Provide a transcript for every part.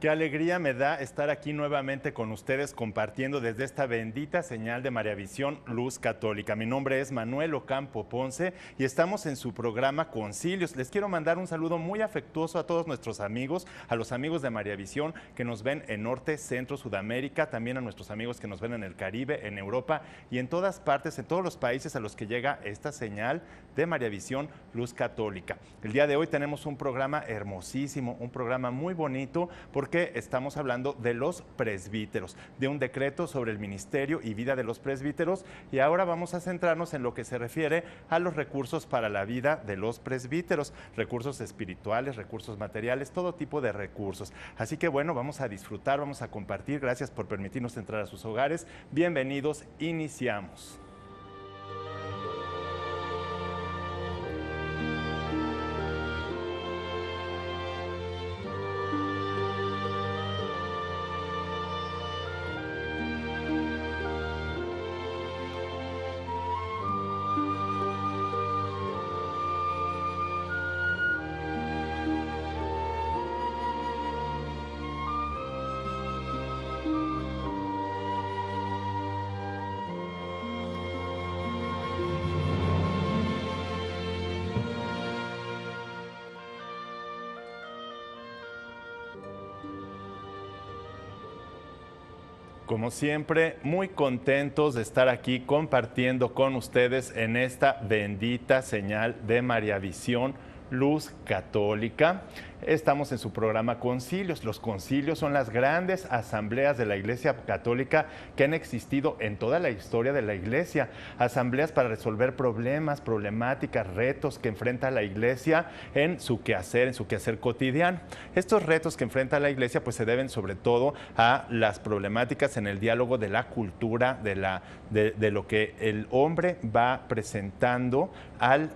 Qué alegría me da estar aquí nuevamente con ustedes compartiendo desde esta bendita señal de Mariavisión Luz Católica. Mi nombre es Manuel Ocampo Ponce y estamos en su programa Concilios. Les quiero mandar un saludo muy afectuoso a todos nuestros amigos, a los amigos de Mariavisión que nos ven en Norte, Centro, Sudamérica, también a nuestros amigos que nos ven en el Caribe, en Europa y en todas partes, en todos los países a los que llega esta señal de Mariavisión Luz Católica. El día de hoy tenemos un programa hermosísimo, un programa muy bonito porque estamos hablando de los presbíteros, de un decreto sobre el ministerio y vida de los presbíteros, y ahora vamos a centrarnos en lo que se refiere a los recursos para la vida de los presbíteros, recursos espirituales, recursos materiales, todo tipo de recursos. Así que bueno, vamos a disfrutar, vamos a compartir. Gracias por permitirnos entrar a sus hogares. Bienvenidos, iniciamos. Como siempre, muy contentos de estar aquí compartiendo con ustedes en esta bendita señal de Mariavisión Luz Católica. Estamos en su programa Concilios. Los concilios son las grandes asambleas de la Iglesia Católica que han existido en toda la historia de la Iglesia. Asambleas para resolver problemas, problemáticas, retos que enfrenta la Iglesia en su quehacer cotidiano. Estos retos que enfrenta la Iglesia pues se deben sobre todo a las problemáticas en el diálogo de la cultura, de lo que el hombre va presentando al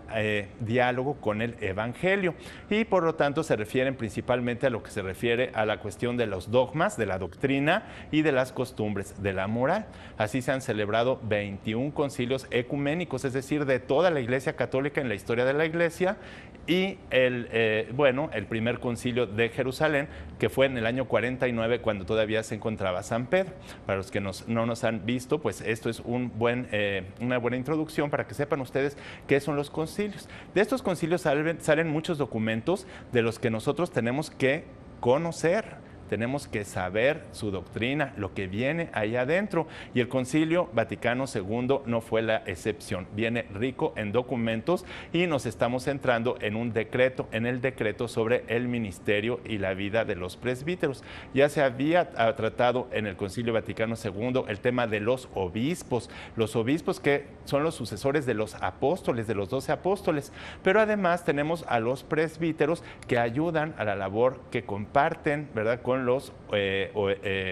diálogo con el Evangelio. Y por lo tanto se refieren principalmente a lo que se refiere a la cuestión de los dogmas, de la doctrina y de las costumbres, de la moral. Así se han celebrado 21 concilios ecuménicos, es decir, de toda la Iglesia Católica en la historia de la Iglesia, y el primer concilio de Jerusalén, que fue en el año 49, cuando todavía se encontraba San Pedro. Para los que no nos han visto, pues esto es una buena introducción para que sepan ustedes qué son los concilios. De estos concilios salen muchos documentos de los que nosotros tenemos que conocer. Tenemos que saber su doctrina, lo que viene ahí adentro. Y el Concilio Vaticano II no fue la excepción. Viene rico en documentos y nos estamos centrando en un decreto, en el decreto sobre el ministerio y la vida de los presbíteros. Ya se había tratado en el Concilio Vaticano II el tema de los obispos que son los sucesores de los apóstoles, de los 12 apóstoles. Pero además tenemos a los presbíteros que ayudan a la labor, que comparten, ¿verdad?, con los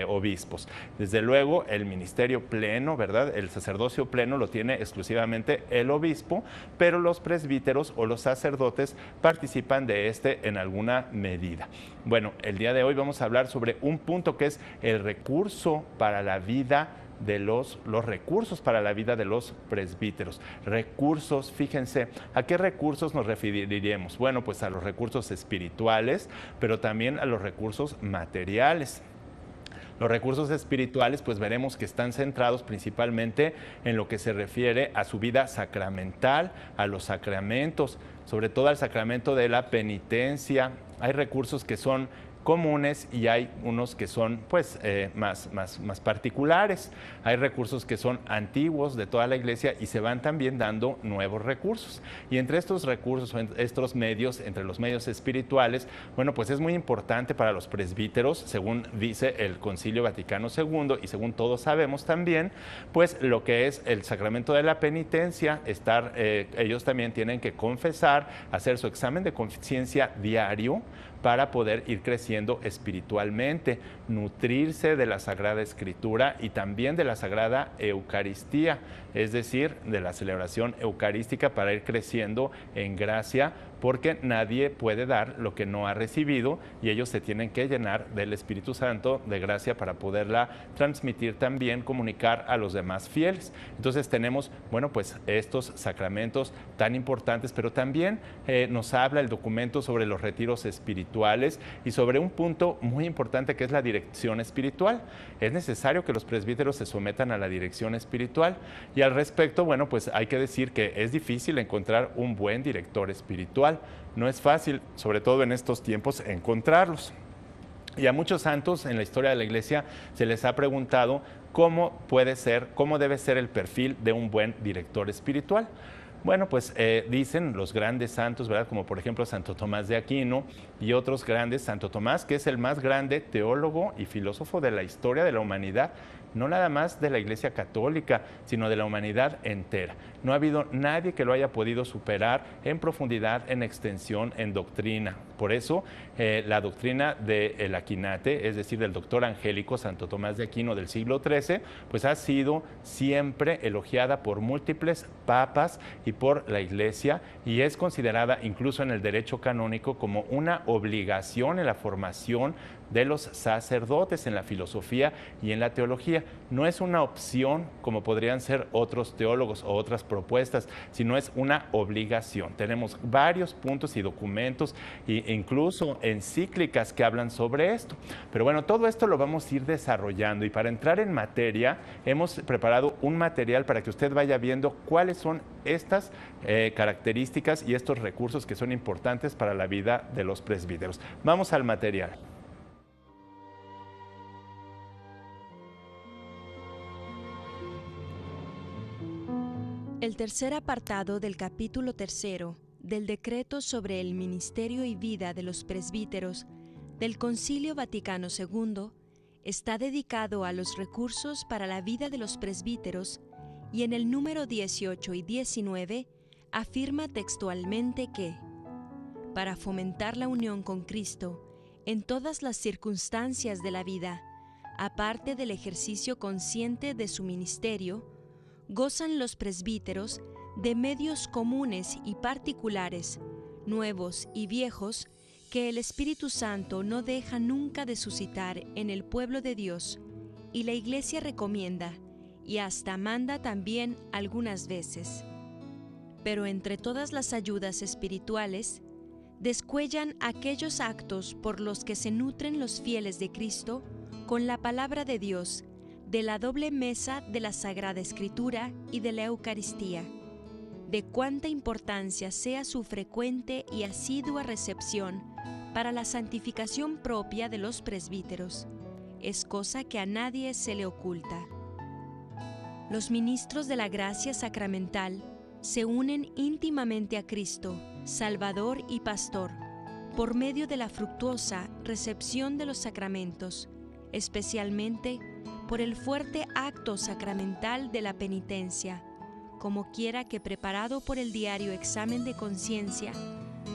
obispos. Desde luego, el ministerio pleno, ¿verdad?, el sacerdocio pleno lo tiene exclusivamente el obispo, pero los presbíteros o los sacerdotes participan de este en alguna medida. Bueno, el día de hoy vamos a hablar sobre un punto que es el recurso para la vida de los recursos para la vida de los presbíteros. Recursos, fíjense, ¿a qué recursos nos referiremos? Bueno, pues a los recursos espirituales, pero también a los recursos materiales. Los recursos espirituales, pues veremos que están centrados principalmente en lo que se refiere a su vida sacramental, a los sacramentos, sobre todo al sacramento de la penitencia. Hay recursos que son comunes y hay unos que son pues más particulares. Hay recursos que son antiguos de toda la Iglesia y se van también dando nuevos recursos. Y entre estos recursos, estos medios, entre los medios espirituales, bueno, pues es muy importante para los presbíteros, según dice el Concilio Vaticano II y según todos sabemos también, pues lo que es el sacramento de la penitencia, ellos también tienen que confesar, hacer su examen de conciencia diario para poder ir creciendo espiritualmente, nutrirse de la Sagrada Escritura y también de la Sagrada Eucaristía, es decir, de la celebración eucarística, para ir creciendo en gracia porque nadie puede dar lo que no ha recibido y ellos se tienen que llenar del Espíritu Santo de gracia para poderla transmitir también, comunicar a los demás fieles. Entonces tenemos, bueno, pues estos sacramentos tan importantes, pero también nos habla el documento sobre los retiros espirituales y sobre un punto muy importante que es la dirección espiritual. Es necesario que los presbíteros se sometan a la dirección espiritual y al respecto, bueno, pues hay que decir que es difícil encontrar un buen director espiritual. No es fácil, sobre todo en estos tiempos, encontrarlos. Y a muchos santos en la historia de la Iglesia se les ha preguntado cómo debe ser el perfil de un buen director espiritual. Bueno, pues dicen los grandes santos, ¿verdad? Como por ejemplo Santo Tomás de Aquino y otros grandes, Santo Tomás, que es el más grande teólogo y filósofo de la historia de la humanidad, no nada más de la Iglesia Católica, sino de la humanidad entera. No ha habido nadie que lo haya podido superar en profundidad, en extensión, en doctrina. Por eso, la doctrina del Aquinate, es decir, del doctor angélico Santo Tomás de Aquino del siglo XIII, pues ha sido siempre elogiada por múltiples papas y por la Iglesia, y es considerada incluso en el derecho canónico como una obligación en la formación de los sacerdotes en la filosofía y en la teología. No es una opción como podrían ser otros teólogos o otras propuestas, sino es una obligación. Tenemos varios puntos y documentos e incluso encíclicas que hablan sobre esto. Pero bueno, todo esto lo vamos a ir desarrollando y para entrar en materia hemos preparado un material para que usted vaya viendo cuáles son estas características y estos recursos que son importantes para la vida de los presbíteros. Vamos al material. El tercer apartado del capítulo 3 del decreto sobre el ministerio y vida de los presbíteros del Concilio Vaticano II está dedicado a los recursos para la vida de los presbíteros y en el número 18 y 19 afirma textualmente que, para fomentar la unión con Cristo en todas las circunstancias de la vida, aparte del ejercicio consciente de su ministerio, gozan los presbíteros de medios comunes y particulares, nuevos y viejos, que el Espíritu Santo no deja nunca de suscitar en el pueblo de Dios, y la Iglesia recomienda, y hasta manda también algunas veces. Pero entre todas las ayudas espirituales, descuellan aquellos actos por los que se nutren los fieles de Cristo con la palabra de Dios, de la doble mesa de la Sagrada Escritura y de la Eucaristía, de cuánta importancia sea su frecuente y asidua recepción para la santificación propia de los presbíteros, es cosa que a nadie se le oculta. Los ministros de la gracia sacramental se unen íntimamente a Cristo, Salvador y Pastor, por medio de la fructuosa recepción de los sacramentos, especialmente por el fuerte acto sacramental de la penitencia, como quiera que preparado por el diario examen de conciencia,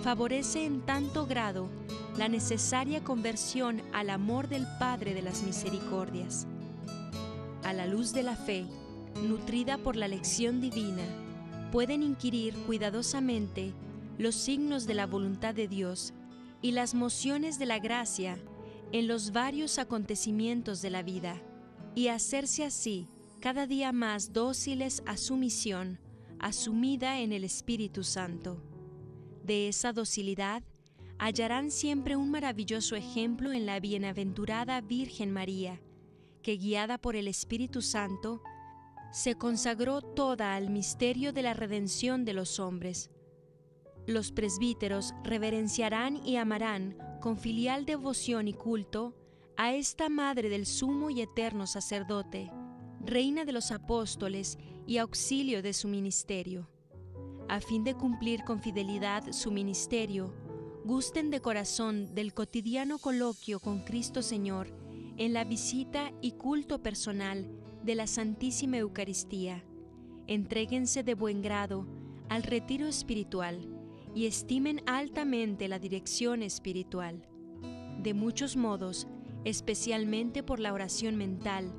favorece en tanto grado la necesaria conversión al amor del Padre de las misericordias. A la luz de la fe, nutrida por la lección divina, pueden inquirir cuidadosamente los signos de la voluntad de Dios y las mociones de la gracia en los varios acontecimientos de la vida, y hacerse así cada día más dóciles a su misión, asumida en el Espíritu Santo. De esa docilidad hallarán siempre un maravilloso ejemplo en la bienaventurada Virgen María, que guiada por el Espíritu Santo, se consagró toda al misterio de la redención de los hombres. Los presbíteros reverenciarán y amarán con filial devoción y culto a esta Madre del Sumo y Eterno Sacerdote, Reina de los Apóstoles y auxilio de su ministerio. A fin de cumplir con fidelidad su ministerio, gusten de corazón del cotidiano coloquio con Cristo Señor en la visita y culto personal de la Santísima Eucaristía. Entréguense de buen grado al retiro espiritual y estimen altamente la dirección espiritual. De muchos modos, especialmente por la oración mental,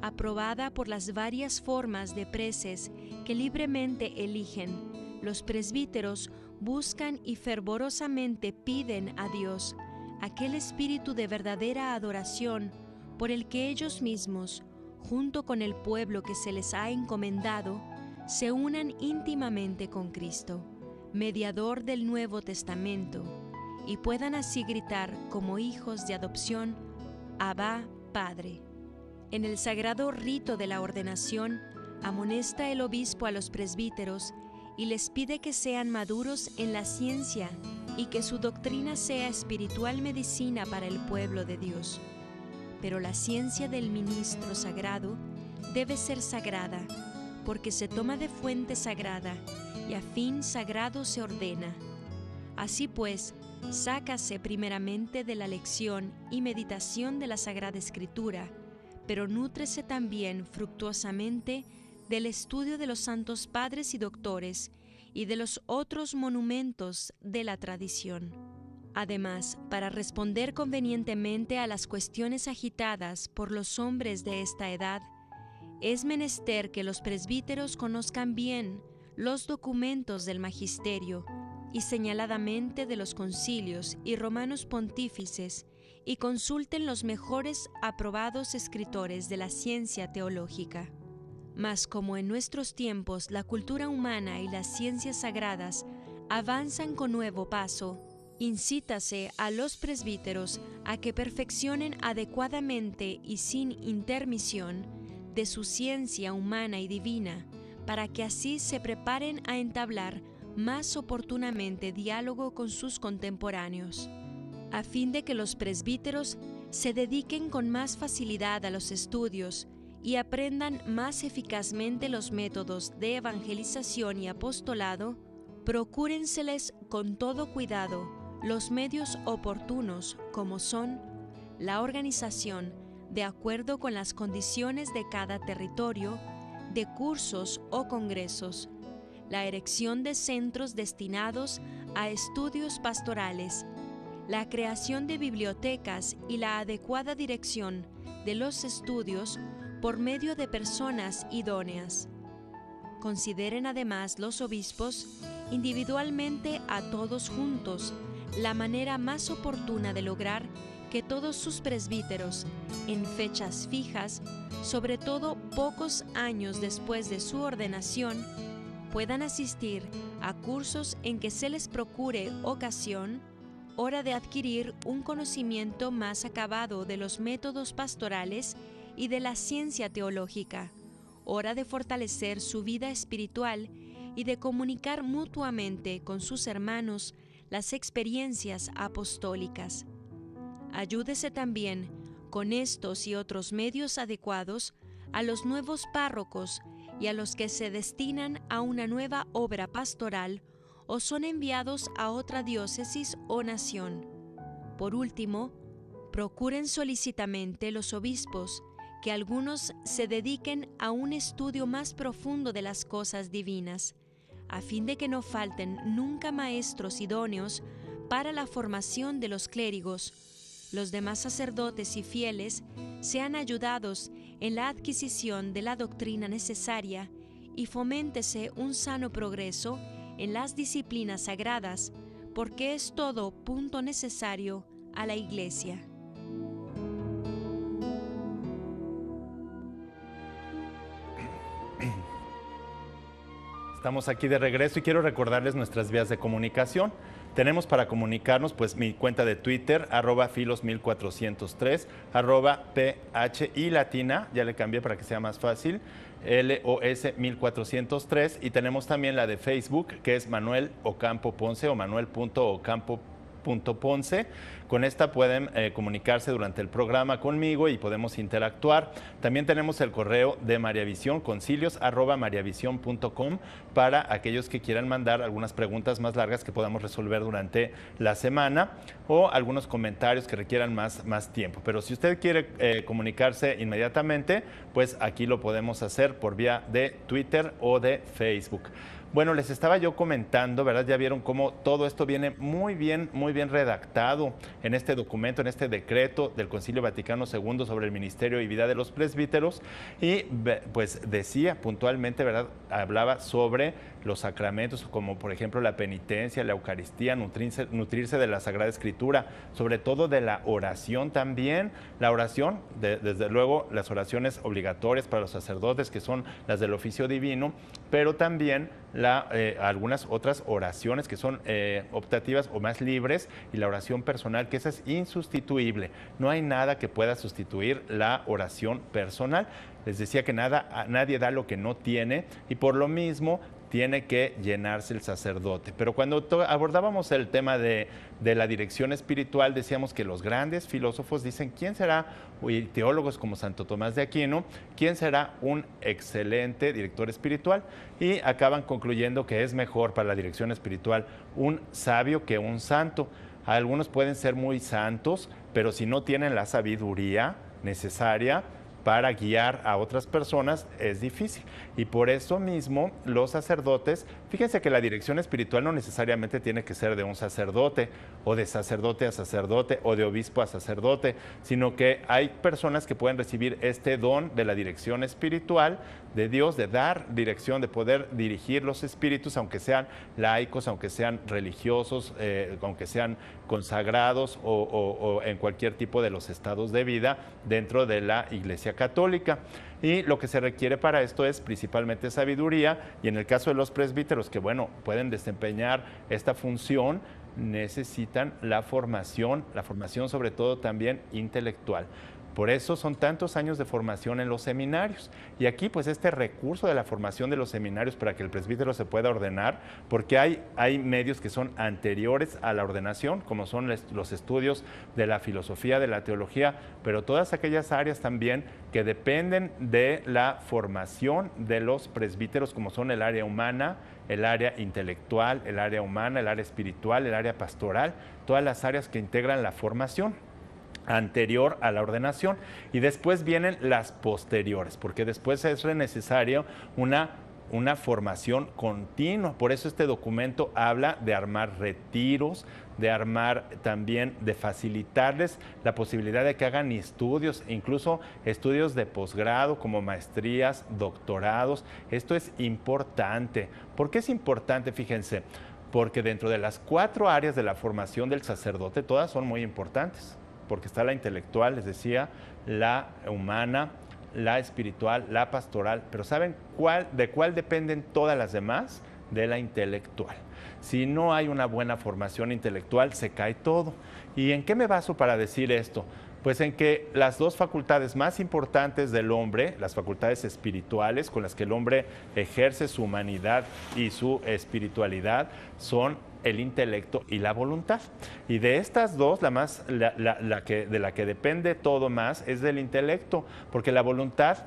aprobada por las varias formas de preces que libremente eligen, los presbíteros buscan y fervorosamente piden a Dios aquel espíritu de verdadera adoración por el que ellos mismos, junto con el pueblo que se les ha encomendado, se unan íntimamente con Cristo, mediador del Nuevo Testamento, y puedan así gritar como hijos de adopción, Abba, Padre. En el sagrado rito de la ordenación, amonesta el obispo a los presbíteros y les pide que sean maduros en la ciencia y que su doctrina sea espiritual medicina para el pueblo de Dios. Pero la ciencia del ministro sagrado debe ser sagrada, porque se toma de fuente sagrada y a fin sagrado se ordena. Así pues, sácase primeramente de la lección y meditación de la Sagrada Escritura, pero nútrese también fructuosamente del estudio de los santos padres y doctores y de los otros monumentos de la tradición. Además, para responder convenientemente a las cuestiones agitadas por los hombres de esta edad, es menester que los presbíteros conozcan bien los documentos del magisterio y señaladamente de los concilios y romanos pontífices y consulten los mejores aprobados escritores de la ciencia teológica. Mas como en nuestros tiempos la cultura humana y las ciencias sagradas avanzan con nuevo paso, incítase a los presbíteros a que perfeccionen adecuadamente y sin intermisión de su ciencia humana y divina, para que así se preparen a entablar más oportunamente diálogo con sus contemporáneos, a fin de que los presbíteros se dediquen con más facilidad a los estudios y aprendan más eficazmente los métodos de evangelización y apostolado. Procúrenseles con todo cuidado los medios oportunos, como son la organización, de acuerdo con las condiciones de cada territorio, de cursos o congresos, la erección de centros destinados a estudios pastorales, la creación de bibliotecas y la adecuada dirección de los estudios por medio de personas idóneas. Consideren además los obispos individualmente a todos juntos la manera más oportuna de lograr que todos sus presbíteros, en fechas fijas, sobre todo pocos años después de su ordenación, puedan asistir a cursos en que se les procure ocasión, hora de adquirir un conocimiento más acabado de los métodos pastorales y de la ciencia teológica, hora de fortalecer su vida espiritual y de comunicar mutuamente con sus hermanos las experiencias apostólicas. Ayúdese también, con estos y otros medios adecuados, a los nuevos párrocos y a los que se destinan a una nueva obra pastoral o son enviados a otra diócesis o nación. Por último, procuren solícitamente los obispos que algunos se dediquen a un estudio más profundo de las cosas divinas, a fin de que no falten nunca maestros idóneos para la formación de los clérigos. Los demás sacerdotes y fieles sean ayudados en la adquisición de la doctrina necesaria y foméntese un sano progreso en las disciplinas sagradas, porque es todo punto necesario a la Iglesia. Estamos aquí de regreso y quiero recordarles nuestras vías de comunicación. Tenemos para comunicarnos pues mi cuenta de Twitter, @filos1403, @PHI latina, ya le cambié para que sea más fácil, LOS1403, y tenemos también la de Facebook, que es Manuel Ocampo Ponce o manuel.ocampo.ponce. Con esta pueden comunicarse durante el programa conmigo y podemos interactuar. También tenemos el correo de Mariavisión, concilios@mariavision.com, para aquellos que quieran mandar algunas preguntas más largas que podamos resolver durante la semana o algunos comentarios que requieran más tiempo. Pero si usted quiere comunicarse inmediatamente, pues aquí lo podemos hacer por vía de Twitter o de Facebook. Bueno, les estaba yo comentando, ¿verdad? Ya vieron cómo todo esto viene muy bien redactado en este documento, en este decreto del Concilio Vaticano II sobre el ministerio y vida de los presbíteros. Y pues decía puntualmente, ¿verdad? Hablaba sobre los sacramentos, como por ejemplo la penitencia, la Eucaristía, nutrirse de la Sagrada Escritura, sobre todo de la oración también. La oración, desde luego, las oraciones obligatorias para los sacerdotes, que son las del oficio divino, pero también algunas otras oraciones que son optativas o más libres, y la oración personal, que esa es insustituible. No hay nada que pueda sustituir la oración personal. Les decía que nadie da lo que no tiene, y por lo mismo tiene que llenarse el sacerdote. Pero cuando abordábamos el tema de la dirección espiritual, decíamos que los grandes filósofos dicen, ¿quién será, y teólogos como Santo Tomás de Aquino, quién será un excelente director espiritual? Y acaban concluyendo que es mejor para la dirección espiritual un sabio que un santo. Algunos pueden ser muy santos, pero si no tienen la sabiduría necesaria para guiar a otras personas, es difícil. Y por eso mismo los sacerdotes, fíjense que la dirección espiritual no necesariamente tiene que ser de un sacerdote, o de sacerdote a sacerdote, o de obispo a sacerdote, sino que hay personas que pueden recibir este don de la dirección espiritual de Dios, de dar dirección, de poder dirigir los espíritus, aunque sean laicos, aunque sean religiosos, aunque sean consagrados, o en cualquier tipo de los estados de vida dentro de la Iglesia Católica. Y lo que se requiere para esto es principalmente sabiduría, y en el caso de los presbíteros, que bueno, pueden desempeñar esta función, necesitan la formación sobre todo también intelectual. Por eso son tantos años de formación en los seminarios. Y aquí pues este recurso de la formación de los seminarios para que el presbítero se pueda ordenar, porque hay medios que son anteriores a la ordenación, como son los estudios de la filosofía, de la teología, pero todas aquellas áreas también que dependen de la formación de los presbíteros, como son el área humana, el área intelectual, el área humana, el área espiritual, el área pastoral, todas las áreas que integran la formación anterior a la ordenación. Y después vienen las posteriores, porque después es necesario una formación continua. Por eso este documento habla de armar retiros, de armar también, de facilitarles la posibilidad de que hagan estudios, incluso estudios de posgrado como maestrías, doctorados. Esto es importante. ¿Por qué es importante? Fíjense, porque dentro de las 4 áreas de la formación del sacerdote, todas son muy importantes, porque está la intelectual, les decía, la humana, la espiritual, la pastoral, pero ¿saben de cuál dependen todas las demás? De la intelectual. Si no hay una buena formación intelectual, se cae todo. ¿Y en qué me baso para decir esto? Pues en que las 2 facultades más importantes del hombre, las facultades espirituales con las que el hombre ejerce su humanidad y su espiritualidad, son el intelecto y la voluntad. Y de estas 2, de la que depende todo más es del intelecto, porque la voluntad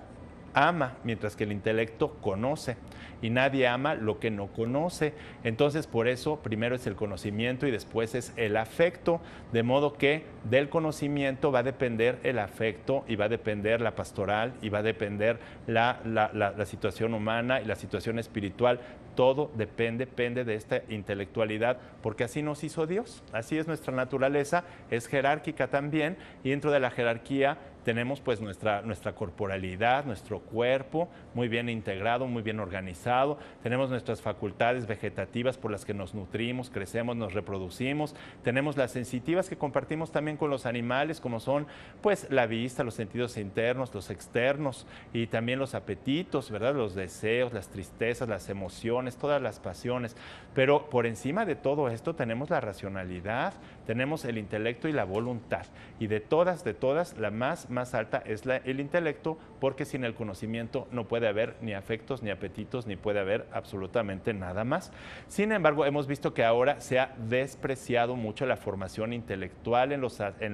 ama, mientras que el intelecto conoce, y nadie ama lo que no conoce. Entonces, por eso, primero es el conocimiento y después es el afecto, de modo que del conocimiento va a depender el afecto, y va a depender la pastoral, y va a depender la situación humana y la situación espiritual. Todo depende de esta intelectualidad, porque así nos hizo Dios, así es nuestra naturaleza, es jerárquica también, y dentro de la jerarquía tenemos pues nuestra corporalidad, nuestro cuerpo muy bien integrado, muy bien organizado, tenemos nuestras facultades vegetativas por las que nos nutrimos, crecemos, nos reproducimos, tenemos las sensitivas que compartimos también con los animales, como son pues la vista, los sentidos internos, los externos, y también los apetitos, ¿verdad? Los deseos, las tristezas, las emociones, todas las pasiones. Pero por encima de todo esto tenemos la racionalidad, tenemos el intelecto y la voluntad, y de todas, la más alta es el intelecto, porque sin el conocimiento no puede haber ni afectos, ni apetitos, ni puede haber absolutamente nada más. Sin embargo, hemos visto que ahora se ha despreciado mucho la formación intelectual en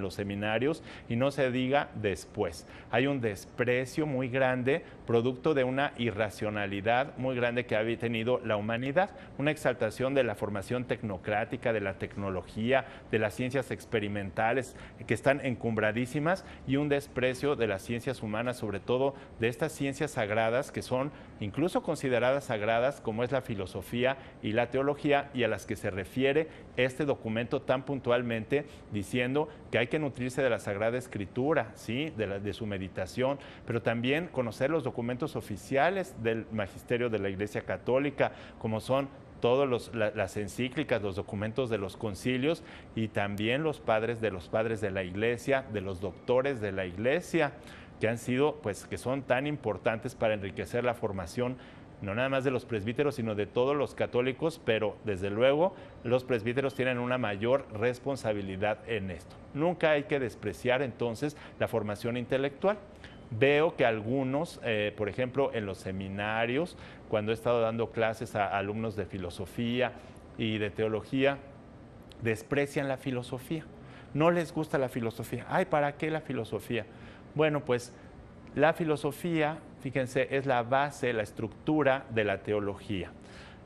los seminarios, y no se diga después. Hay un desprecio muy grande, producto de una irracionalidad muy grande que ha tenido la humanidad, una exaltación de la formación tecnocrática, de la tecnología, de de las ciencias experimentales que están encumbradísimas y un desprecio de las ciencias humanas, sobre todo de estas ciencias sagradas que son incluso consideradas sagradas como es la filosofía y la teología, y a las que se refiere este documento tan puntualmente, diciendo que hay que nutrirse de la Sagrada Escritura, ¿sí? de su meditación, pero también conocer los documentos oficiales del magisterio de la Iglesia Católica, como son todas las encíclicas, los documentos de los concilios, y también los padres de la Iglesia, de los doctores de la Iglesia, que han sido, pues, que son tan importantes para enriquecer la formación, no nada más de los presbíteros, sino de todos los católicos, pero desde luego los presbíteros tienen una mayor responsabilidad en esto. Nunca hay que despreciar entonces la formación intelectual. Veo que algunos, por ejemplo, en los seminarios, cuando he estado dando clases a alumnos de filosofía y de teología, desprecian la filosofía. No les gusta la filosofía. Ay, ¿para qué la filosofía? Bueno, pues la filosofía, fíjense, es la base, la estructura de la teología.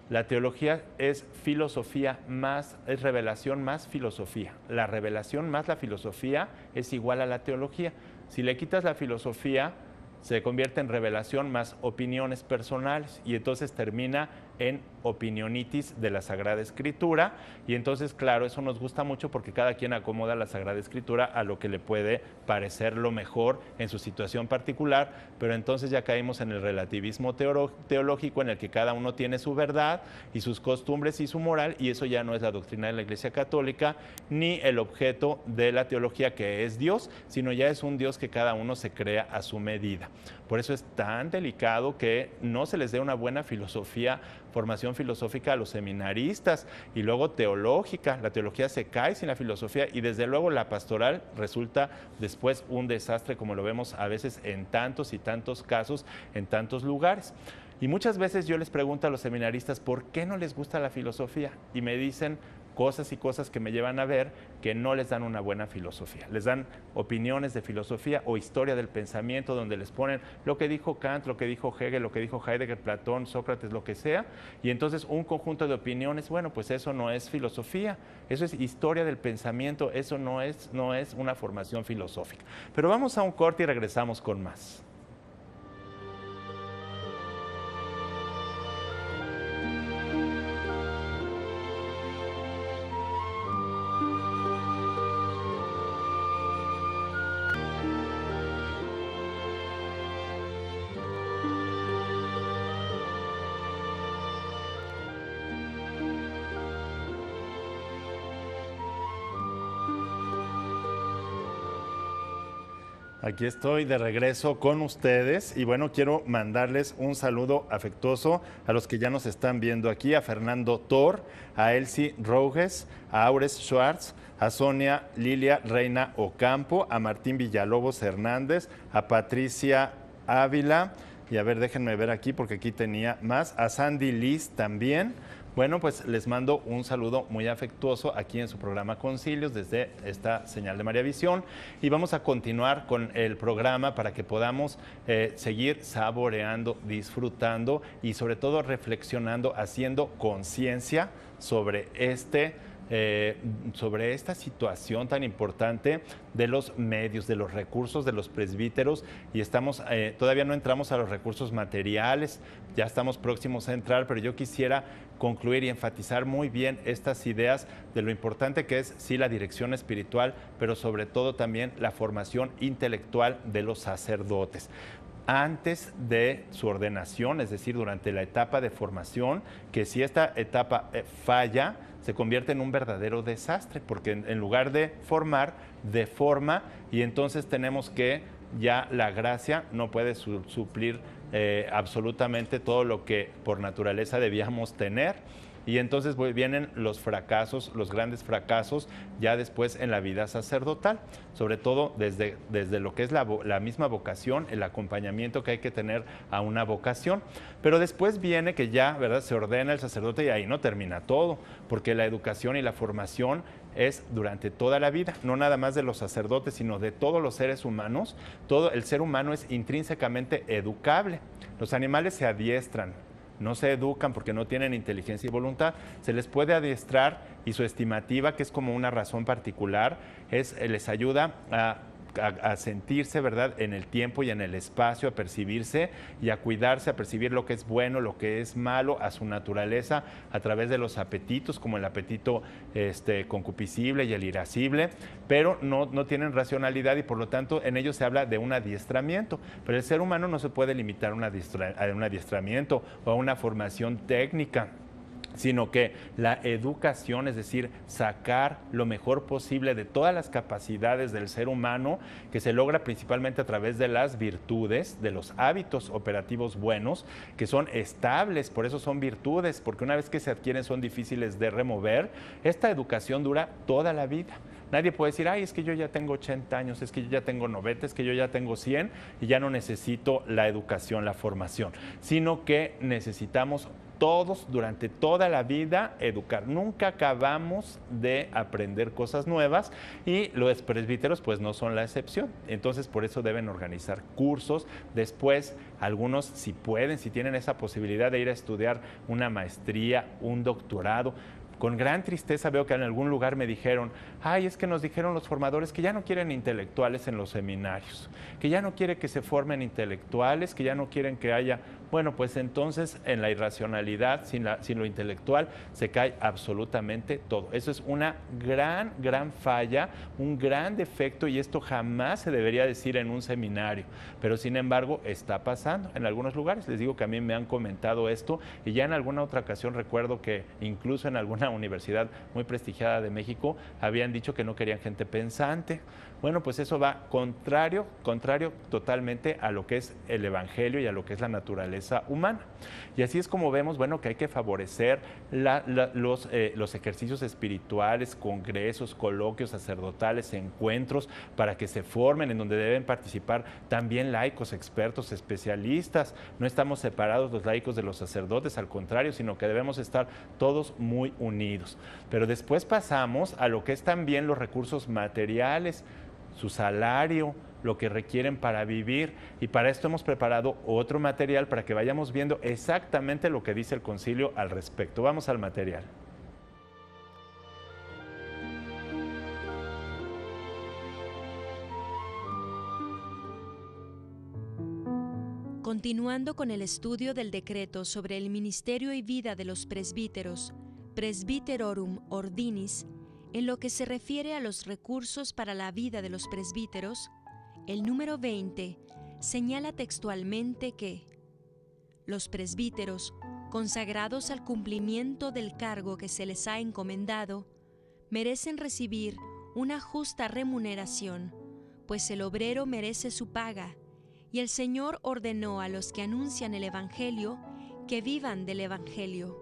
La teología es filosofía más, es revelación más filosofía. La revelación más la filosofía es igual a la teología. Si le quitas la filosofía, se convierte en revelación más opiniones personales, y entonces termina en opinionitis de la Sagrada Escritura. Y entonces, claro, eso nos gusta mucho porque cada quien acomoda la Sagrada Escritura a lo que le puede parecer lo mejor en su situación particular, pero entonces ya caímos en el relativismo teológico, en el que cada uno tiene su verdad y sus costumbres y su moral, y eso ya no es la doctrina de la Iglesia Católica ni el objeto de la teología, que es Dios, sino ya es un Dios que cada uno se crea a su medida. Por eso es tan delicado que no se les dé una buena filosofía, formación filosófica a los seminaristas, y luego teológica. La teología se cae sin la filosofía, y desde luego la pastoral resulta después un desastre, como lo vemos a veces en tantos y tantos casos, en tantos lugares. Y muchas veces yo les pregunto a los seminaristas por qué no les gusta la filosofía, y me dicen cosas y cosas que me llevan a ver que no les dan una buena filosofía. Les dan opiniones de filosofía o historia del pensamiento, donde les ponen lo que dijo Kant, lo que dijo Hegel, lo que dijo Heidegger, Platón, Sócrates, lo que sea, y entonces un conjunto de opiniones. Bueno, pues eso no es filosofía, eso es historia del pensamiento, eso no es una formación filosófica. Pero vamos a un corte y regresamos con más. Aquí estoy de regreso con ustedes, y bueno, quiero mandarles un saludo afectuoso a los que ya nos están viendo aquí: a Fernando Thor, a Elsie Roges, a Aures Schwartz, a Sonia Lilia Reina Ocampo, a Martín Villalobos Hernández, a Patricia Ávila, y a ver, déjenme ver aquí porque aquí tenía más, a Sandy Liz también. Bueno, pues les mando un saludo muy afectuoso aquí en su programa Concilios, desde esta señal de María Visión, y vamos a continuar con el programa para que podamos seguir saboreando, disfrutando y sobre todo reflexionando, haciendo conciencia sobre sobre esta situación tan importante de los medios, de los recursos de los presbíteros, y todavía no entramos a los recursos materiales, ya estamos próximos a entrar, pero yo quisiera concluir y enfatizar muy bien estas ideas de lo importante que es, sí, la dirección espiritual, pero sobre todo también la formación intelectual de los sacerdotes. Antes de su ordenación, es decir, durante la etapa de formación, que si esta etapa falla, se convierte en un verdadero desastre, porque en lugar de formar, deforma, y entonces tenemos que ya la gracia no puede suplir absolutamente todo lo que por naturaleza debíamos tener. Y entonces vienen los fracasos, los grandes fracasos, ya después en la vida sacerdotal, sobre todo desde lo que es la misma vocación, el acompañamiento que hay que tener a una vocación. Pero después viene que ya, ¿verdad?, se ordena el sacerdote, y ahí no termina todo, porque la educación y la formación es durante toda la vida, no nada más de los sacerdotes, sino de todos los seres humanos. Todo el ser humano es intrínsecamente educable. Los animales se adiestran, no se educan porque no tienen inteligencia y voluntad. Se les puede adiestrar y su estimativa, que es como una razón particular, les ayuda a sentirse, ¿verdad?, en el tiempo y en el espacio, a percibirse y a cuidarse, a percibir lo que es bueno, lo que es malo, a su naturaleza, a través de los apetitos, como el apetito concupiscible y el irascible, pero no tienen racionalidad y por lo tanto en ellos se habla de un adiestramiento. Pero el ser humano no se puede limitar a un adiestramiento o a una formación técnica, sino que la educación, es decir, sacar lo mejor posible de todas las capacidades del ser humano, que se logra principalmente a través de las virtudes, de los hábitos operativos buenos, que son estables, por eso son virtudes, porque una vez que se adquieren son difíciles de remover. Esta educación dura toda la vida. Nadie puede decir, ay, es que yo ya tengo 80 años, es que yo ya tengo 90, es que yo ya tengo 100 y ya no necesito la educación, la formación, sino que necesitamos todos durante toda la vida educar. Nunca acabamos de aprender cosas nuevas y los presbíteros pues no son la excepción. Entonces por eso deben organizar cursos. Después algunos si pueden, si tienen esa posibilidad de ir a estudiar una maestría, un doctorado. Con gran tristeza veo que en algún lugar me dijeron, ay, es que nos dijeron los formadores que ya no quieren intelectuales en los seminarios, que ya no quiere que se formen intelectuales, que ya no quieren que haya... Bueno, pues entonces en la irracionalidad, sin lo intelectual, se cae absolutamente todo. Eso es una gran falla, un gran defecto y esto jamás se debería decir en un seminario. Pero sin embargo está pasando en algunos lugares. Les digo que a mí me han comentado esto y ya en alguna otra ocasión recuerdo que incluso en alguna universidad muy prestigiada de México habían dicho que no querían gente pensante. Bueno, pues eso va contrario totalmente a lo que es el Evangelio y a lo que es la naturaleza humana. Y así es como vemos, bueno, que hay que favorecer los ejercicios espirituales, congresos, coloquios sacerdotales, encuentros, para que se formen, en donde deben participar también laicos, expertos, especialistas. No estamos separados los laicos de los sacerdotes, al contrario, sino que debemos estar todos muy unidos. Pero después pasamos a lo que es también los recursos materiales, su salario, lo que requieren para vivir, y para esto hemos preparado otro material para que vayamos viendo exactamente lo que dice el concilio al respecto. Vamos al material. Continuando con el estudio del decreto sobre el ministerio y vida de los presbíteros, Presbyterorum Ordinis, en lo que se refiere a los recursos para la vida de los presbíteros, el número 20 señala textualmente que los presbíteros, consagrados al cumplimiento del cargo que se les ha encomendado, merecen recibir una justa remuneración, pues el obrero merece su paga, y el Señor ordenó a los que anuncian el Evangelio que vivan del Evangelio.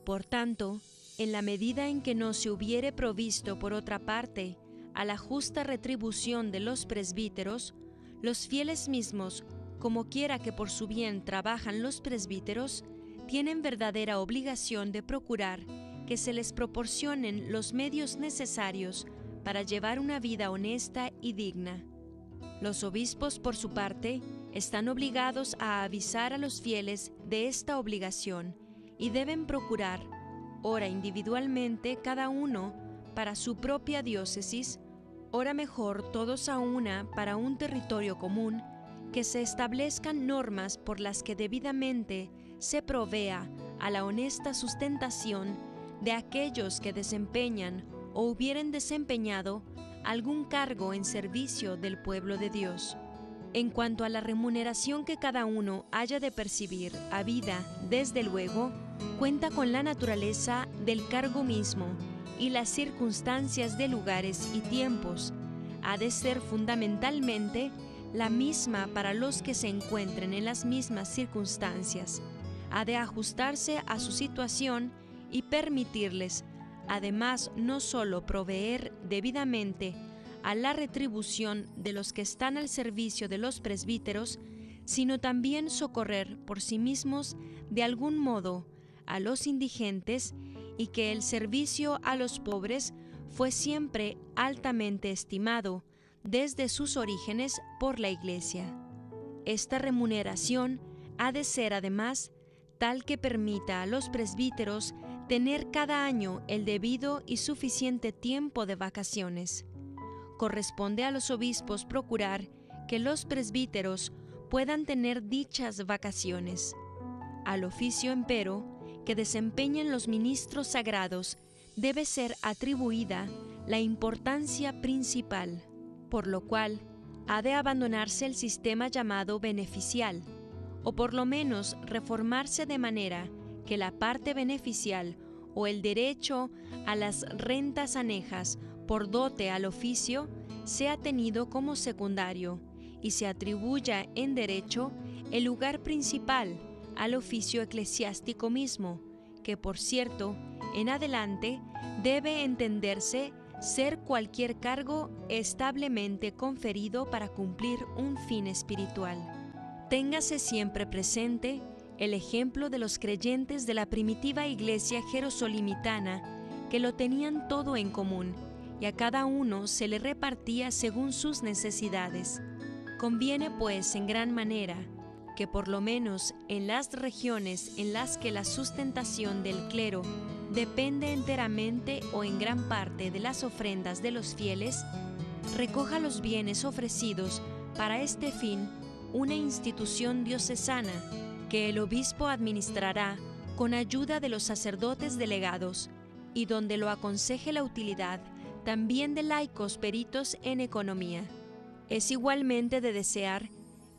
Por tanto, en la medida en que no se hubiere provisto por otra parte a la justa retribución de los presbíteros, los fieles mismos, como quiera que por su bien trabajan los presbíteros, tienen verdadera obligación de procurar que se les proporcionen los medios necesarios para llevar una vida honesta y digna. Los obispos, por su parte, están obligados a avisar a los fieles de esta obligación y deben procurar, ora individualmente cada uno para su propia diócesis, ora mejor todos a una para un territorio común, que se establezcan normas por las que debidamente se provea a la honesta sustentación de aquellos que desempeñan o hubieren desempeñado algún cargo en servicio del pueblo de Dios. En cuanto a la remuneración que cada uno haya de percibir a vida, desde luego, cuenta con la naturaleza del cargo mismo y las circunstancias de lugares y tiempos. Ha de ser fundamentalmente la misma para los que se encuentren en las mismas circunstancias. Ha de ajustarse a su situación y permitirles, además, no solo proveer debidamente a la retribución de los que están al servicio de los presbíteros, sino también socorrer por sí mismos de algún modo a los indigentes, y que el servicio a los pobres fue siempre altamente estimado desde sus orígenes por la Iglesia. Esta remuneración ha de ser además tal que permita a los presbíteros tener cada año el debido y suficiente tiempo de vacaciones. Corresponde a los obispos procurar que los presbíteros puedan tener dichas vacaciones. Al oficio, empero, que desempeñan los ministros sagrados debe ser atribuida la importancia principal, por lo cual ha de abandonarse el sistema llamado beneficial, o por lo menos reformarse de manera que la parte beneficial o el derecho a las rentas anejas por dote al oficio sea tenido como secundario y se atribuya en derecho el lugar principal al oficio eclesiástico mismo, que por cierto, en adelante debe entenderse ser cualquier cargo establemente conferido para cumplir un fin espiritual. Téngase siempre presente el ejemplo de los creyentes de la primitiva iglesia jerosolimitana, que lo tenían todo en común y a cada uno se le repartía según sus necesidades. Conviene pues en gran manera que por lo menos en las regiones en las que la sustentación del clero depende enteramente o en gran parte de las ofrendas de los fieles, recoja los bienes ofrecidos para este fin una institución diocesana que el obispo administrará con ayuda de los sacerdotes delegados y donde lo aconseje la utilidad también de laicos peritos en economía. Es igualmente de desear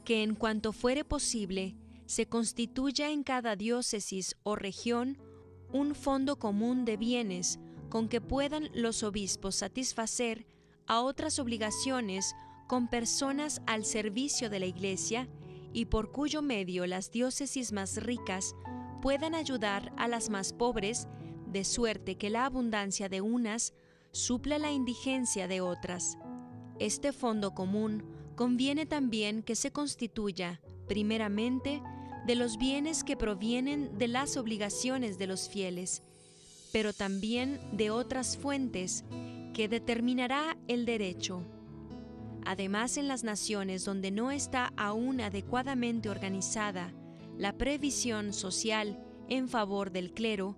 que en cuanto fuere posible se constituya en cada diócesis o región un fondo común de bienes con que puedan los obispos satisfacer a otras obligaciones con personas al servicio de la Iglesia y por cuyo medio las diócesis más ricas puedan ayudar a las más pobres, de suerte que la abundancia de unas supla la indigencia de otras. Este fondo común conviene también que se constituya, primeramente, de los bienes que provienen de las obligaciones de los fieles, pero también de otras fuentes que determinará el derecho. Además, en las naciones donde no está aún adecuadamente organizada la previsión social en favor del clero,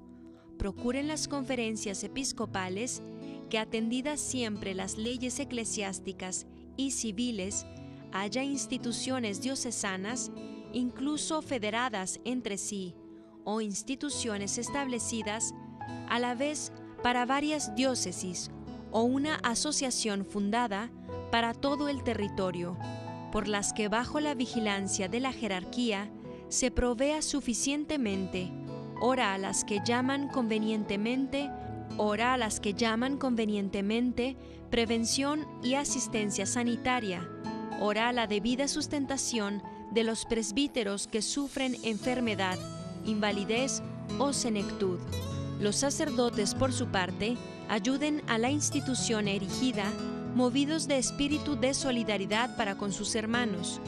procuren las conferencias episcopales que, atendidas siempre las leyes eclesiásticas y civiles, haya instituciones diocesanas, incluso federadas entre sí, o instituciones establecidas a la vez para varias diócesis, o una asociación fundada para todo el territorio, por las que bajo la vigilancia de la jerarquía se provea suficientemente, ora a las que llaman convenientemente, prevención y asistencia sanitaria, ora a la debida sustentación de los presbíteros que sufren enfermedad, invalidez o senectud. Los sacerdotes, por su parte, ayuden a la institución erigida, movidos de espíritu de solidaridad para con sus hermanos,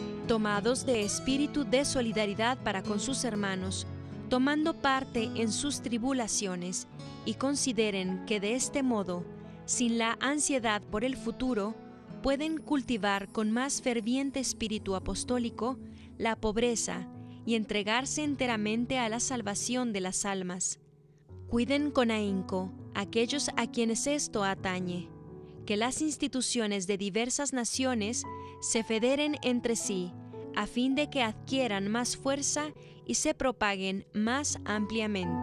tomando parte en sus tribulaciones, y consideren que de este modo, sin la ansiedad por el futuro, pueden cultivar con más ferviente espíritu apostólico la pobreza y entregarse enteramente a la salvación de las almas. Cuiden con ahínco aquellos a quienes esto atañe, que las instituciones de diversas naciones se federen entre sí, a fin de que adquieran más fuerza y se propaguen más ampliamente.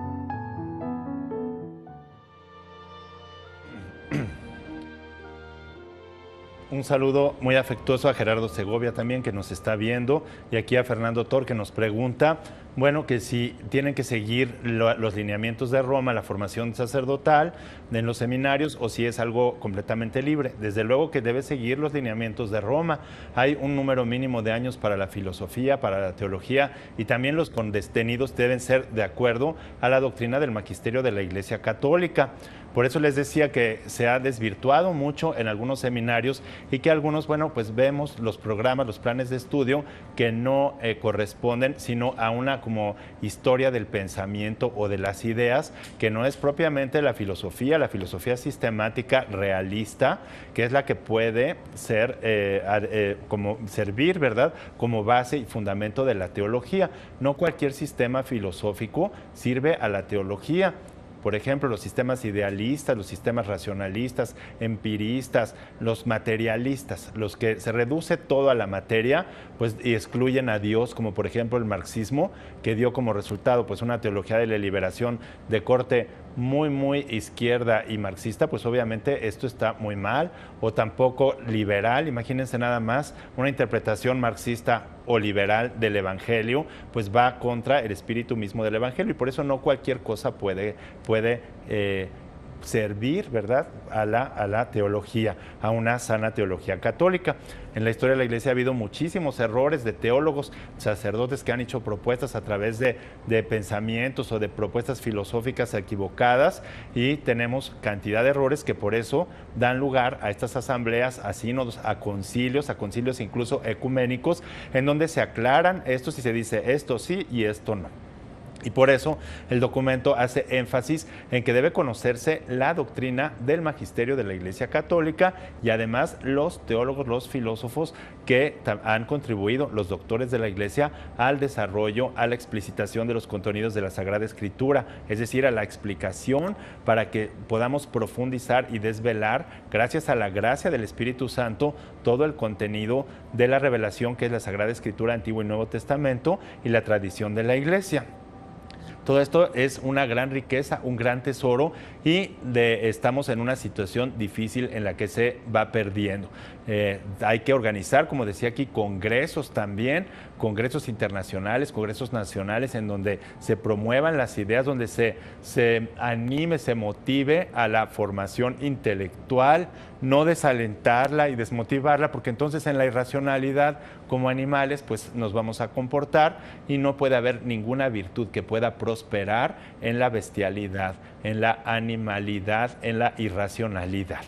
Un saludo muy afectuoso a Gerardo Segovia también, que nos está viendo, y aquí a Fernando Tor, que nos pregunta, bueno, que si tienen que seguir los lineamientos de Roma, la formación sacerdotal en los seminarios, o si es algo completamente libre. Desde luego que debe seguir los lineamientos de Roma. Hay un número mínimo de años para la filosofía, para la teología, y también los condestenidos deben ser de acuerdo a la doctrina del magisterio de la Iglesia Católica. Por eso les decía que se ha desvirtuado mucho en algunos seminarios y que algunos, bueno, pues vemos los programas, los planes de estudio que no corresponden, sino a una como historia del pensamiento o de las ideas, que no es propiamente la filosofía sistemática realista, que es la que puede ser como servir, ¿verdad?, como base y fundamento de la teología. No cualquier sistema filosófico sirve a la teología. por ejemplo, los sistemas idealistas, los sistemas racionalistas, empiristas, los materialistas, los que se reduce todo a la materia, pues y excluyen a Dios, como por ejemplo el marxismo, que dio como resultado pues una teología de la liberación de corte muy izquierda y marxista, pues obviamente esto está muy mal, o tampoco liberal. Imagínense nada más, una interpretación marxista o liberal del Evangelio, pues va contra el espíritu mismo del Evangelio, y por eso no cualquier cosa puede servir, ¿verdad?, a la teología, a una sana teología católica. En la historia de la Iglesia ha habido muchísimos errores de teólogos, sacerdotes que han hecho propuestas a través de pensamientos o de propuestas filosóficas equivocadas, y tenemos cantidad de errores que por eso dan lugar a estas asambleas, a sínodos, a concilios incluso ecuménicos, en donde se aclaran esto y se dice esto sí y esto no. Y por eso el documento hace énfasis en que debe conocerse la doctrina del magisterio de la Iglesia Católica, y además los teólogos, los filósofos que han contribuido, los doctores de la Iglesia, al desarrollo, a la explicitación de los contenidos de la Sagrada Escritura, es decir, a la explicación para que podamos profundizar y desvelar, gracias a la gracia del Espíritu Santo, todo el contenido de la revelación que es la Sagrada Escritura, Antiguo y Nuevo Testamento, y la tradición de la Iglesia. Todo esto es una gran riqueza, un gran tesoro, y estamos en una situación difícil en la que se va perdiendo. Hay que organizar, como decía aquí, congresos también, congresos internacionales, congresos nacionales, en donde se promuevan las ideas, donde se anime, se motive a la formación intelectual, no desalentarla y desmotivarla, porque entonces en la irracionalidad, como animales, pues nos vamos a comportar, y no puede haber ninguna virtud que pueda prosperar en la bestialidad, en la animalidad, en la irracionalidad.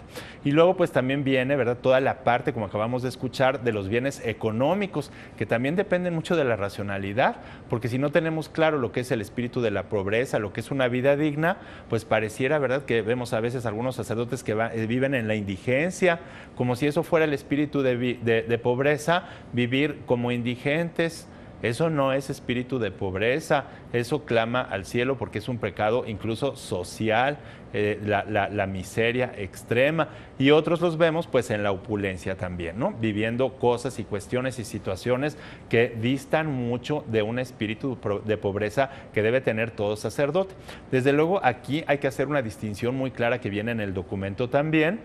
Y luego pues también viene, ¿verdad?, toda la parte, como acabamos de escuchar, de los bienes económicos, que también dependen mucho de la racionalidad, porque si no tenemos claro lo que es el espíritu de la pobreza, lo que es una vida digna, pues pareciera, ¿verdad?, que vemos a veces algunos sacerdotes que viven en la indigencia, como si eso fuera el espíritu de pobreza, vivir como indigentes. Eso no es espíritu de pobreza, eso clama al cielo, porque es un pecado incluso social, la miseria extrema. Y otros los vemos pues en la opulencia también, ¿no?, viviendo cosas y cuestiones y situaciones que distan mucho de un espíritu de pobreza que debe tener todo sacerdote. Desde luego aquí hay que hacer una distinción muy clara que viene en el documento también,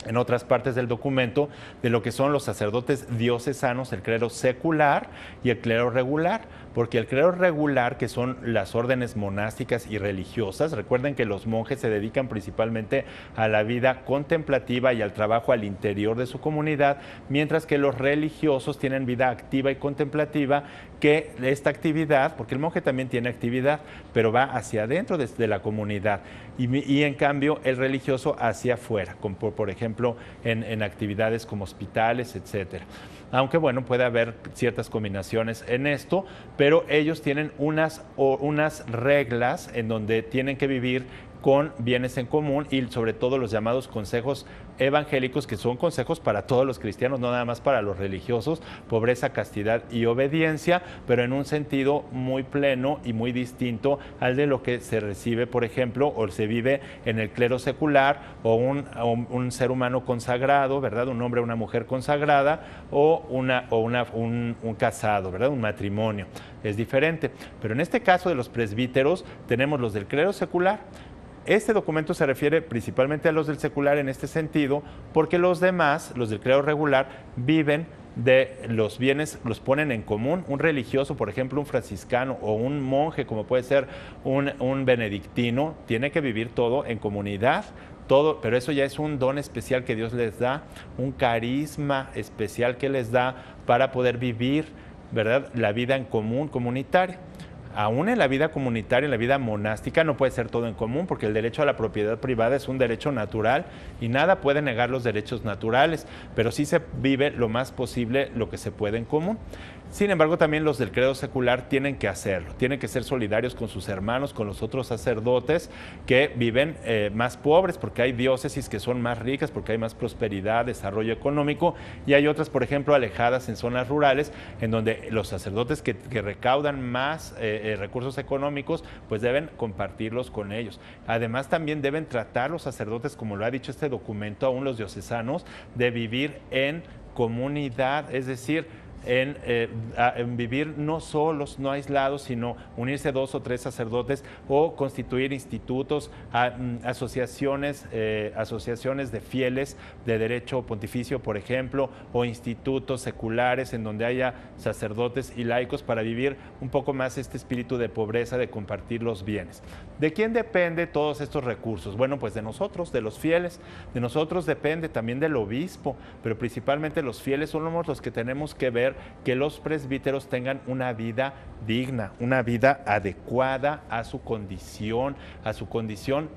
en otras partes del documento, de lo que son los sacerdotes diocesanos, el clero secular y el clero regular, porque el clero regular, que son las órdenes monásticas y religiosas, recuerden que los monjes se dedican principalmente a la vida contemplativa y al trabajo al interior de su comunidad, mientras que los religiosos tienen vida activa y contemplativa, que esta actividad, porque el monje también tiene actividad, pero va hacia adentro de la comunidad, y en cambio el religioso hacia afuera, como por ejemplo en actividades como hospitales, etcétera. Aunque bueno, puede haber ciertas combinaciones en esto, pero ellos tienen unas reglas en donde tienen que vivir con bienes en común, y sobre todo los llamados consejos evangélicos, que son consejos para todos los cristianos, no nada más para los religiosos: pobreza, castidad y obediencia, pero en un sentido muy pleno y muy distinto al de lo que se recibe, por ejemplo, o se vive en el clero secular, o un ser humano consagrado, ¿verdad?, un hombre o una mujer consagrada, o un casado, ¿verdad?, un matrimonio. Es diferente. Pero en este caso de los presbíteros, tenemos los del clero secular. Este documento se refiere principalmente a los del secular en este sentido, porque los demás, los del clero regular, viven de los bienes, los ponen en común. Un religioso, por ejemplo, un franciscano, o un monje, como puede ser un benedictino, tiene que vivir todo en comunidad, todo, pero eso ya es un don especial que Dios les da, un carisma especial que les da para poder vivir, ¿verdad?, la vida en común, comunitaria. Aún en la vida comunitaria, en la vida monástica, no puede ser todo en común, porque el derecho a la propiedad privada es un derecho natural y nada puede negar los derechos naturales, pero sí se vive lo más posible lo que se puede en común. Sin embargo, también los del credo secular tienen que hacerlo, tienen que ser solidarios con sus hermanos, con los otros sacerdotes que viven más pobres, porque hay diócesis que son más ricas, porque hay más prosperidad, desarrollo económico, y hay otras, por ejemplo, alejadas en zonas rurales, en donde los sacerdotes que recaudan más recursos económicos, pues deben compartirlos con ellos. Además, también deben tratar los sacerdotes, como lo ha dicho este documento, aún los diocesanos, de vivir en comunidad, es decir, en vivir no solos, no aislados, sino unirse 2 o 3 sacerdotes o constituir institutos, asociaciones de fieles de derecho pontificio, por ejemplo, o institutos seculares en donde haya sacerdotes y laicos para vivir un poco más este espíritu de pobreza, de compartir los bienes. ¿De quién depende todos estos recursos? Bueno, pues de nosotros, de los fieles. De nosotros depende también del obispo, pero principalmente los fieles somos los que tenemos que ver que los presbíteros tengan una vida digna, una vida adecuada a su condición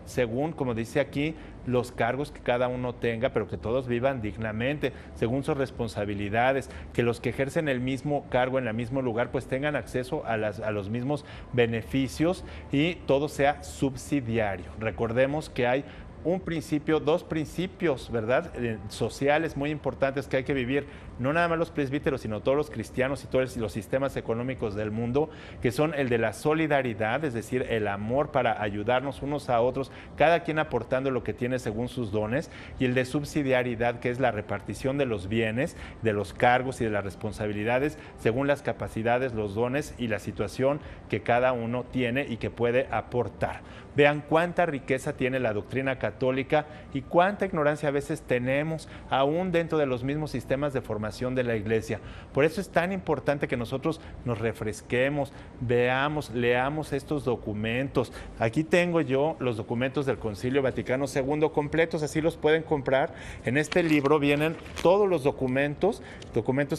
según, como dice aquí, los cargos que cada uno tenga, pero que todos vivan dignamente, según sus responsabilidades, que los que ejercen el mismo cargo en el mismo lugar, pues tengan acceso a los mismos beneficios y todo sea subsidiario. Recordemos que hay un principio, 2 principios, ¿verdad?, sociales muy importantes que hay que vivir, no nada más los presbíteros, sino todos los cristianos y todos los sistemas económicos del mundo, que son el de la solidaridad, es decir, el amor para ayudarnos unos a otros, cada quien aportando lo que tiene según sus dones, y el de subsidiariedad, que es la repartición de los bienes, de los cargos y de las responsabilidades, según las capacidades, los dones y la situación que cada uno tiene y que puede aportar. Vean cuánta riqueza tiene la doctrina católica y cuánta ignorancia a veces tenemos, aún dentro de los mismos sistemas de formación de la Iglesia. Por eso es tan importante que nosotros nos refresquemos, veamos, leamos estos documentos. Aquí tengo yo los documentos del Concilio Vaticano II completos, así los pueden comprar. En este libro vienen todos los documentos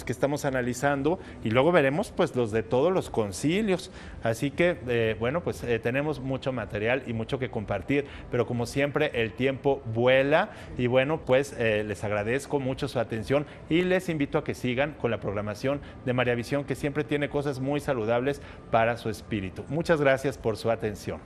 que estamos analizando, y luego veremos pues los de todos los concilios. Así que, bueno, pues tenemos mucho material y mucho que compartir, pero como siempre el tiempo vuela y bueno, pues les agradezco mucho su atención y les invito a que sigan con la programación de María Visión, que siempre tiene cosas muy saludables para su espíritu. Muchas gracias por su atención.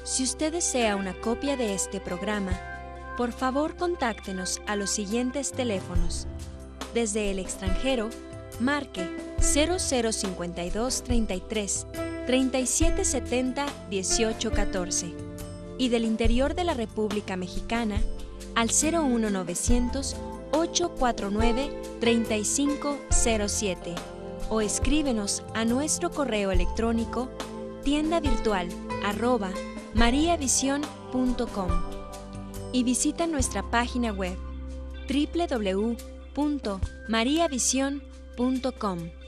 Si usted desea una copia de este programa, por favor contáctenos a los siguientes teléfonos. Desde el extranjero, marque 0052 33 3770 1814 y del interior de la República Mexicana al 01900 849 3507 o escríbenos a nuestro correo electrónico tiendavirtual@mariavision.com y visita nuestra página web www.mariavision.com.